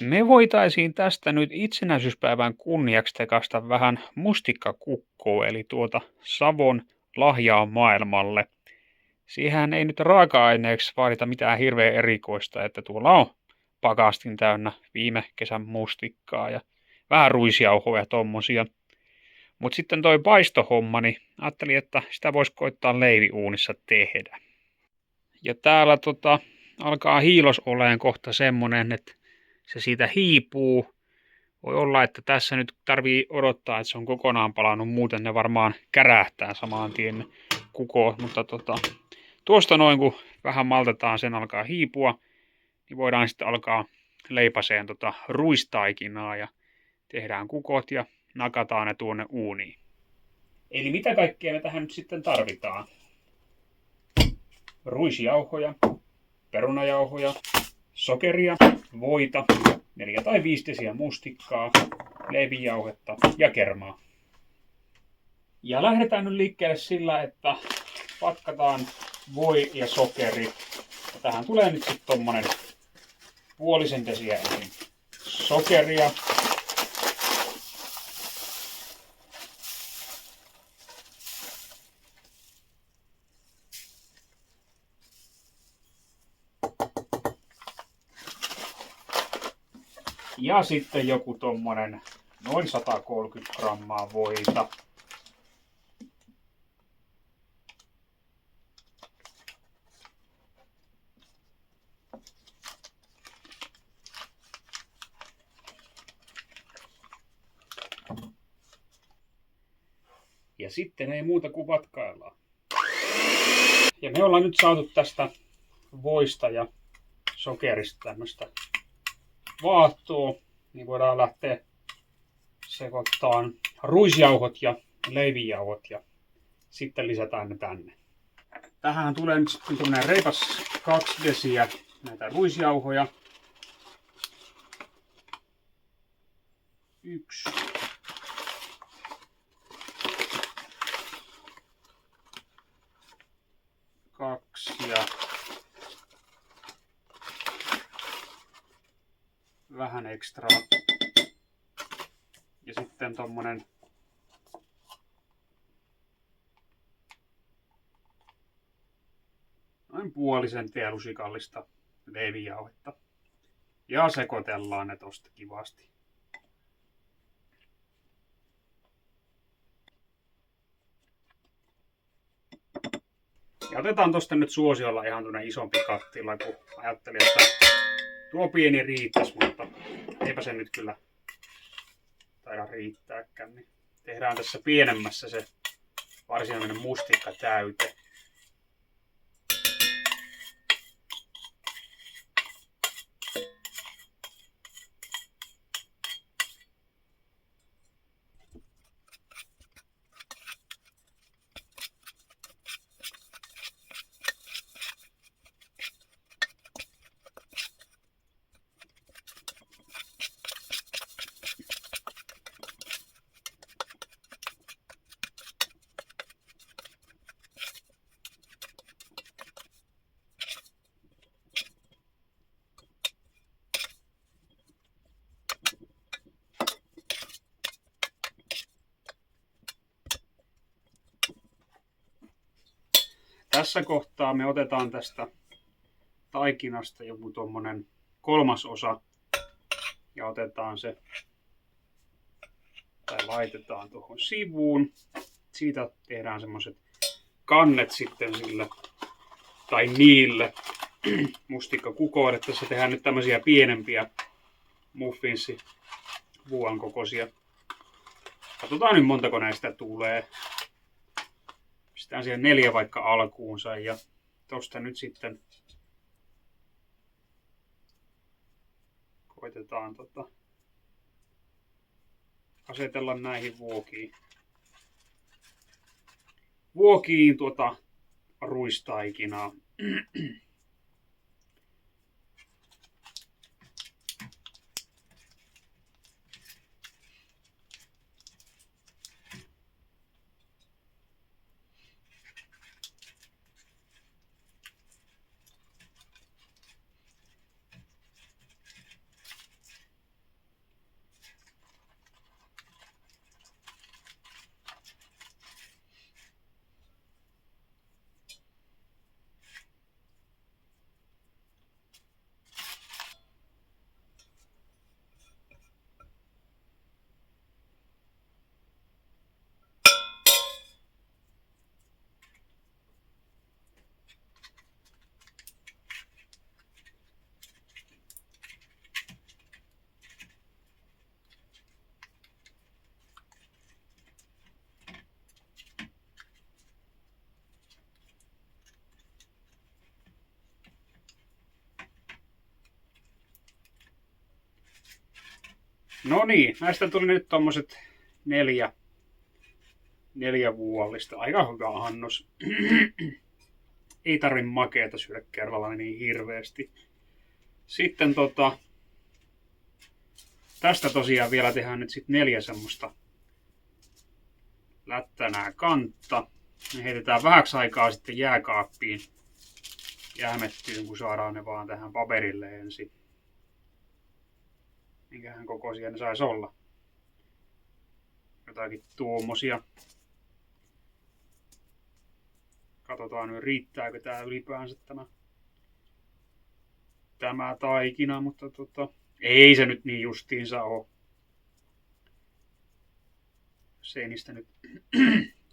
Me voitaisiin tästä nyt itsenäisyyspäivän kunniaksi tekasta vähän mustikkakukkoa, eli Savon lahjaa maailmalle. Siihen ei nyt raaka-aineeksi vaadita mitään hirveän erikoista, että tuolla on pakastin täynnä viime kesän mustikkaa ja vähän ruisjauhoja ja tommosia. Mutta sitten toi paistohomma, niin ajattelin, että sitä voisi koittaa leiviuunissa tehdä. Ja täällä alkaa hiilos oleen kohta semmonen, että se siitä hiipuu. Voi olla, että tässä nyt tarvii odottaa, että se on kokonaan palannut, muuten ne varmaan kärähtää samaan tien ne kukot. Mutta tuosta noin, kun vähän maltetaan, sen alkaa hiipua, niin voidaan sitten alkaa leipaseen ruistaikinaa ja tehdään kukot ja nakataan ne tuonne uuniin. Eli mitä kaikkea me tähän nyt sitten tarvitaan? Ruisjauhoja, perunajauhoja, sokeria, voita, 4 tai 5 desiä mustikkaa, leivijauhetta ja kermaa. Ja lähdetään nyt liikkeelle sillä, että patkataan voi ja sokeri. Ja tähän tulee nyt sitten tommonen 0,5 desiä ensin sokeria. Ja sitten joku tommonen noin 130 grammaa voita. Ja sitten ei muuta kuin vatkaillaan. Ja me ollaan nyt saatu tästä voista ja sokerista tämmöstä vaahtoa, niin voidaan lähteä sekoittamaan ruisjauhot ja leivijauhot ja sitten lisätään ne tänne. Tähän tulee nyt sitten tuommoinen reipas 2 desiä näitä ruisjauhoja. 1. 2 ja vähän ekstraa. Ja sitten tommonen noin 0,5 senttiä lusikallista leivijauhetta. Ja sekoitellaan ne tosta kivasti. Ja otetaan tosta nyt suosiolla ihan tuonne isompi kattila, kun ajattelin, että tuo pieni riittäisi, mutta eipä se nyt kyllä taida riittääkään. Niin tehdään tässä pienemmässä se varsinainen mustikka täyte. Tässä kohtaa me otetaan tästä taikinasta joku tommonen 1/3 ja otetaan se tai laitetaan tuohon sivuun. Siitä tehdään semmoset kannet sitten sille tai niille mustikkakukoille. Tässä tehdään nyt tämmösiä pienempiä muffinsivuon kokoisia. Katsotaan nyt montako näistä tulee. Pistetään siihen 4 vaikka alkuunsa ja tosta nyt sitten koitetaan asetella näihin vuokiin ruistaikinaa. No niin, näistä tuli nyt tommoset neljä vuolista. Aika hyvä annos. Ei tarvi makeeta syödä kerralla niin hirveästi. Sitten tästä tosiaan vielä tehdään nyt sit 4 semmoista lättänää kantta. Ne heitetään vähäksi aikaa sitten jääkaappiin jäämettyyn, kun saadaan ne vaan tähän paperille ensin. Minkähän kokoisia ne sais olla. Jotakin tuommoisia. Katsotaan nyt riittääkö tää ylipäänsä tämä taikina, mutta ei se nyt niin justiinsa oo. Se ei niistä nyt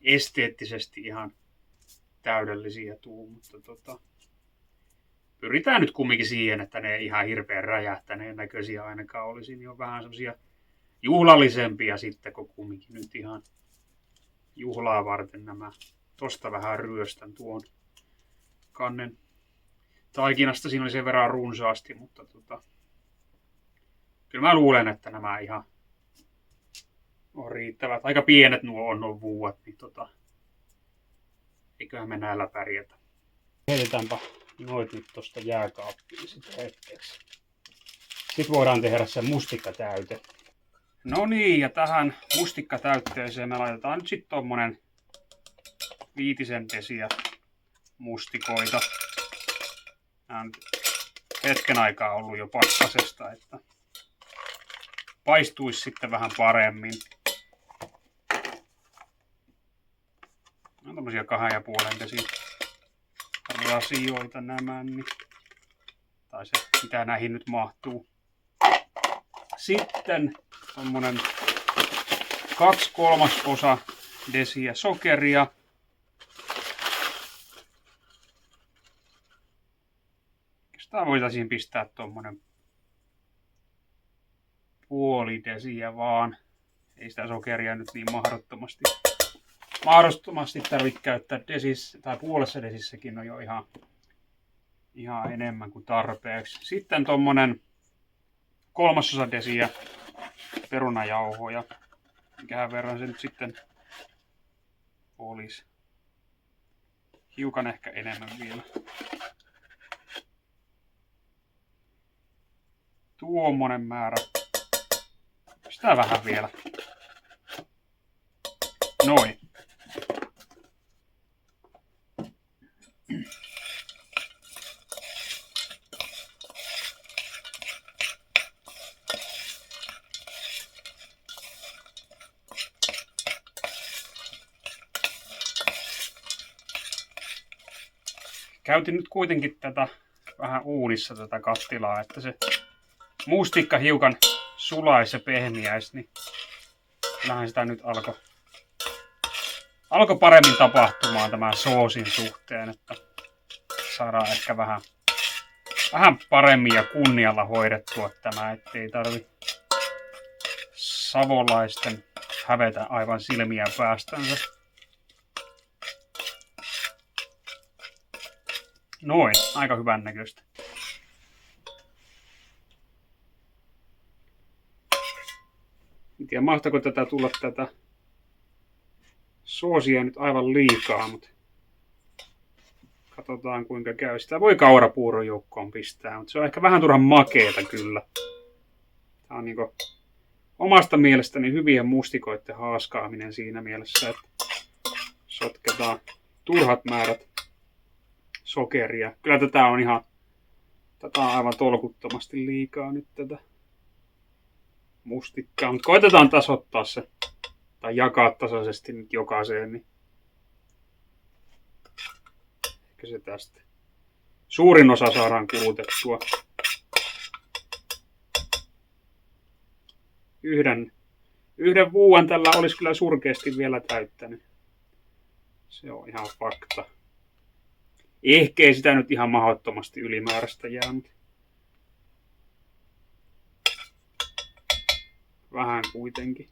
esteettisesti ihan täydellisiä tuu, mutta pyritään nyt kumminkin siihen, että ne ei ihan hirveän räjähtäneen näköisiä ainakaan olisi, niin on vähän semmosia juhlallisempia sitten, kun kumminkin nyt ihan juhlaa varten nämä. Tosta vähän ryöstän tuon kannen taikinasta. Siinä oli sen verran runsaasti, mutta kyllä mä luulen, että nämä ihan on riittävät. Aika pienet nuo vuuat, niin eiköhän me näillä pärjätä. Heitetäänpä noit nyt tosta jääkaappiin sitten hetkeksi. Sitten voidaan tehdä se mustikkatäyte. No niin, ja tähän mustikkatäytteeseen me laitetaan nyt sitten tommonen 5 desiä mustikoita. Nämä on hetken aikaa ollut jo pakkasesta, että paistuisi sitten vähän paremmin. Nämä on tommosia 2,5 desin rasioita nämä, niin, tai se mitä näihin nyt mahtuu. Sitten tommonen 2/3 desiä sokeria. Sitä voitaisiin pistää tuommoinen 0,5 desiä vaan. Ei sitä sokeria nyt niin mahdottomasti tarvitse käyttää desissä, tai 0,5 desissäkin on jo ihan enemmän kuin tarpeeksi. Sitten tuommoinen 1/3 desiä perunajauhoja. Mikähän verran se nyt sitten olisi. Hiukan ehkä enemmän vielä. Tuommoinen määrä. Sitä vähän vielä. Noin. Käytin nyt kuitenkin tätä vähän uunissa tätä kattilaa, että se mustikka hiukan sulaisi ja pehmiäisi, niin kyllähän sitä nyt alkoi paremmin tapahtumaan tämän soosin suhteen, että saadaan ehkä vähän paremmin ja kunnialla hoidettua tämä, ettei tarvi savolaisten hävetä aivan silmiä päästänsä. Noin, aika hyvän näköistä. En tiedä, mahtaako tätä tulla tätä soosia nyt aivan liikaa, mutta katsotaan kuinka käy. Sitä voi kaurapuuron joukkoon pistää, mutta se on ehkä vähän turhan makeeta kyllä. Tämä on niinku omasta mielestäni hyvien mustikoiden haaskaaminen siinä mielessä, että sotketaan turhat määrät sokeria. Kyllä tätä on aivan tolkuttomasti liikaa nyt tätä mustikkaa, mutta koitetaan tasoittaa se tai jakaa tasaisesti nyt jokaiseen, niin ehkä se tästä. Suurin osa saadaan kulutettua. Yhden vuoden tällä olisi kyllä surkeasti vielä täyttänyt. Se on ihan fakta. Ehkä ei sitä nyt ihan mahdottomasti ylimääräistä jää, mutta vähän kuitenkin.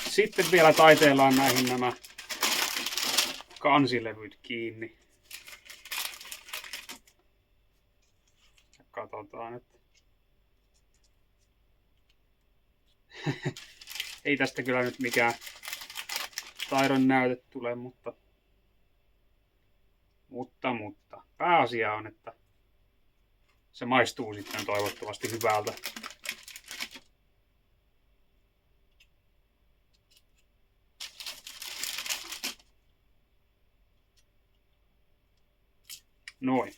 Sitten vielä taiteillaan näihin nämä kansilevyt kiinni. Ja katsotaan, että ei tästä kyllä nyt mikään taidon näyte tule, mutta pääasia on, että se maistuu sitten toivottavasti hyvältä. Noin.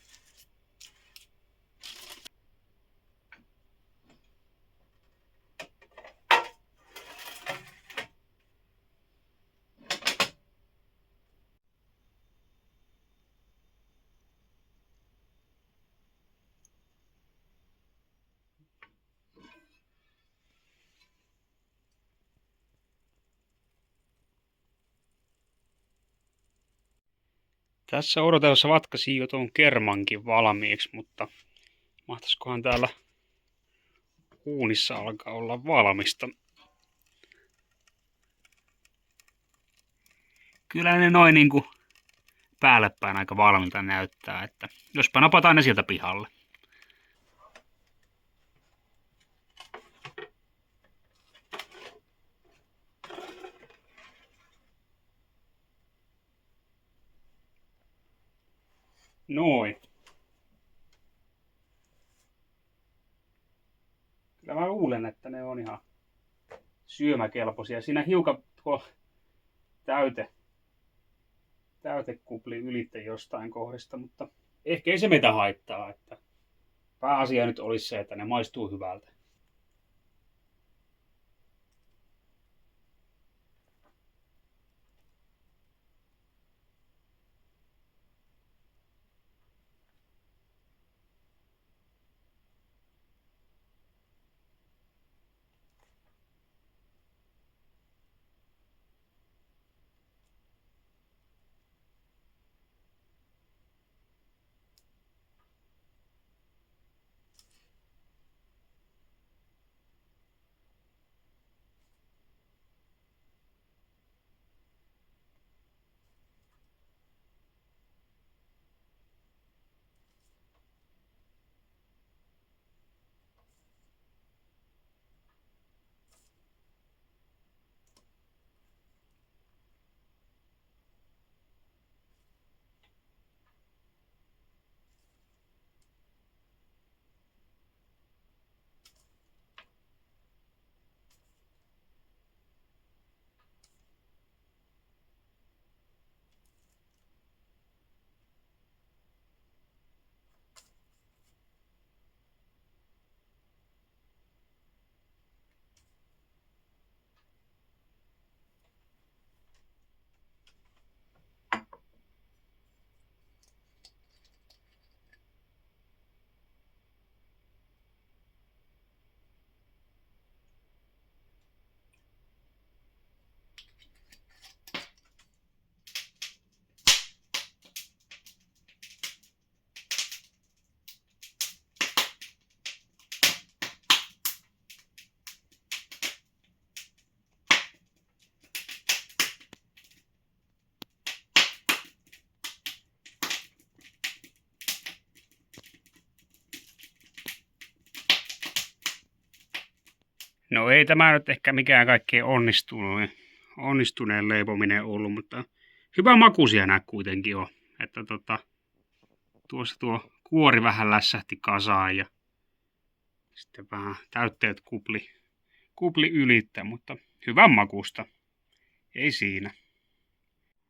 Tässä odotellessa vatkasin jo tuon kermankin valmiiksi, mutta mahtaisikohan täällä uunissa alkaa olla valmista. Kyllä ne noin niinku päälle päin aika valmiilta näyttää, että jospa napataan ne sieltä pihalle. Noin. Kyllä mä luulen, että ne on ihan syömäkelpoisia. Siinä hiukan tuo täytekupli ylitte jostain kohdasta, mutta ehkä ei se meitä haittaa. Että pääasia nyt olisi se, että ne maistuu hyvältä. No ei tämä nyt ehkä mikään kaikkein onnistuneen leipominen ollut, mutta hyvä makuisia nämä kuitenkin on. Että tuossa tuo kuori vähän lässähti kasaan ja sitten vähän täytteet kupli ylittä, mutta hyvän makusta. Ei siinä.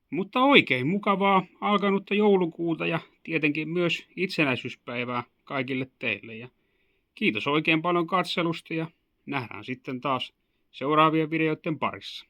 Mutta oikein mukavaa alkanutta joulukuuta ja tietenkin myös itsenäisyyspäivää kaikille teille. Ja kiitos oikein paljon katselusta ja nähdään sitten taas seuraavien videoiden parissa.